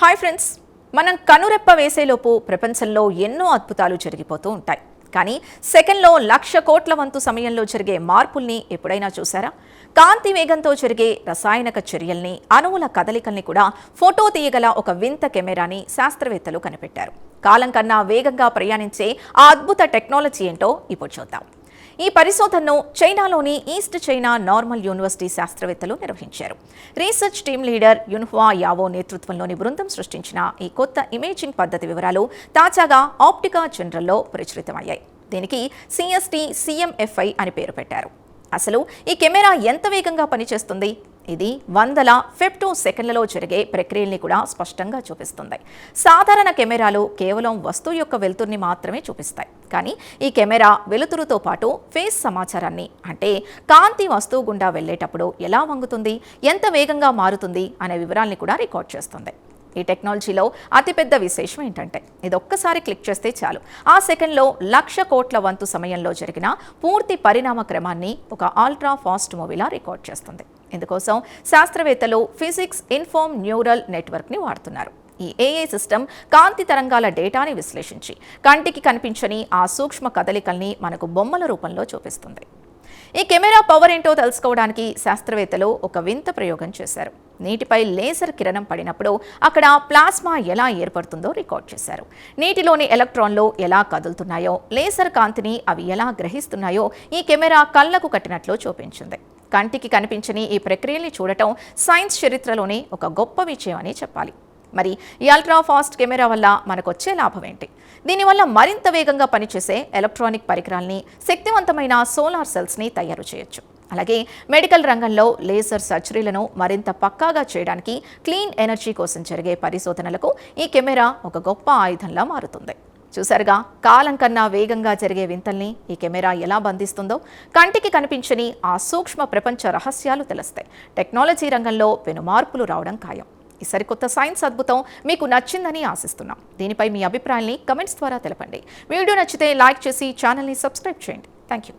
Hi friends, మనం కనురెప్ప వేసేలోపు ప్రపంచంలో ఎన్నో అద్భుతాలు జరిగిపోతూ ఉంటాయి. కానీ సెకండ్లో 1,00,000 కోట్ల వంతు సమయంలో జరిగే మార్పుల్ని ఎప్పుడైనా చూసారా? కాంతి వేగంతో జరిగే రసాయనిక చర్యల్ని, అణువుల కదలికల్ని కూడా ఫోటో తీయగల ఒక వింత కెమెరాని శాస్త్రవేత్తలు కనిపెట్టారు. కాలం కన్నా వేగంగా ప్రయాణించే ఆ అద్భుత టెక్నాలజీ ఏంటో ఇప్పుడు చూద్దాం. ఈ పరిశోధనను చైనాలోని ఈస్ట్ చైనా నార్మల్ యూనివర్సిటీ శాస్త్రవేత్తలు నిర్వహించారు. రీసెర్చ్ టీమ్ లీడర్ యున్హువా యావో నేతృత్వంలోని బృందం సృష్టించిన ఈ కొత్త ఇమేజింగ్ పద్ధతి వివరాలు తాజాగా ఆప్టికా జనరల్లో ప్రచురితమయ్యాయి. దీనికి CST-CMFI అని పేరు పెట్టారు. అసలు ఈ కెమెరా ఎంత వేగంగా పనిచేస్తుంది? ఇది వందల ఫెమ్టోసెకండ్లలో జరిగే ప్రక్రియల్ని కూడా స్పష్టంగా చూపిస్తుంది. సాధారణ కెమెరాలు కేవలం వస్తువు యొక్క వెలుతురుని మాత్రమే చూపిస్తాయి. కానీ ఈ కెమెరా వెలుతురుతో పాటు ఫేస్ సమాచారాన్ని, అంటే కాంతి వస్తువు గుండా వెళ్లేటప్పుడు ఎలా వంగుతుంది, ఎంత వేగంగా మారుతుంది అనే వివరాల్ని కూడా రికార్డ్ చేస్తుంది. ఈ టెక్నాలజీలో అతిపెద్ద విశేషం ఏంటంటే, ఇది ఒక్కసారి క్లిక్ చేస్తే చాలు ఆ సెకండ్లో 1,00,000 కోట్ల వంతు సమయంలో జరిగిన పూర్తి పరిణామ క్రమాన్ని ఒక అల్ట్రా ఫాస్ట్ మూవీలా రికార్డ్ చేస్తుంది. ఇందుకోసం శాస్త్రవేత్తలు ఫిజిక్స్ ఇన్ఫార్మ్ న్యూరల్ నెట్వర్క్ని వాడుతున్నారు. ఈ AI సిస్టమ్ కాంతి తరంగాల డేటాని విశ్లేషించి కంటికి కనిపించని ఆ సూక్ష్మ కదలికల్ని మనకు బొమ్మల రూపంలో చూపిస్తుంది. ఈ కెమెరా పవర్ ఏంటో తెలుసుకోవడానికి శాస్త్రవేత్తలు ఒక వింత ప్రయోగం చేశారు. నీటిపై లేజర్ కిరణం పడినప్పుడు అక్కడ ప్లాస్మా ఎలా ఏర్పడుతుందో రికార్డ్ చేశారు. నీటిలోని ఎలక్ట్రాన్లు ఎలా కదులుతున్నాయో, లేజర్ కాంతిని అవి ఎలా గ్రహిస్తున్నాయో ఈ కెమెరా కళ్లకు కట్టినట్లు చూపించింది. కంటికి కనిపించని ఈ ప్రక్రియల్ని చూడటం సైన్స్ చరిత్రలోనే ఒక గొప్ప విజయం అని చెప్పాలి. మరి ఈ అల్ట్రా ఫాస్ట్ కెమెరా వల్ల మనకొచ్చే లాభం ఏంటి? దీనివల్ల మరింత వేగంగా పనిచేసే ఎలక్ట్రానిక్ పరికరాల్ని, శక్తివంతమైన సోలార్ సెల్స్ని తయారు చేయొచ్చు. అలాగే మెడికల్ రంగంలో లేజర్ సర్జరీలను మరింత పక్కాగా చేయడానికి, క్లీన్ ఎనర్జీ కోసం జరిగే పరిశోధనలకు ఈ కెమెరా ఒక గొప్ప ఆయుధంలా మారుతుంది. చూసారుగా, కాలం కన్నా వేగంగా జరిగే వింతల్ని ఈ కెమెరా ఎలా బంధిస్తుందో. కంటికి కనిపించని ఆ సూక్ష్మ ప్రపంచ రహస్యాలు తెలుస్తాయి. టెక్నాలజీ రంగంలో పెను మార్పులు రావడం ఖాయం. ఈ సరికొత్త సైన్స్ అద్భుతం మీకు నచ్చిందని ఆశిస్తున్నాం. దీనిపై మీ అభిప్రాయాన్ని కమెంట్స్ ద్వారా తెలపండి. వీడియో నచ్చితే లైక్ చేసి ఛానల్ని సబ్స్క్రైబ్ చేయండి. Thank you.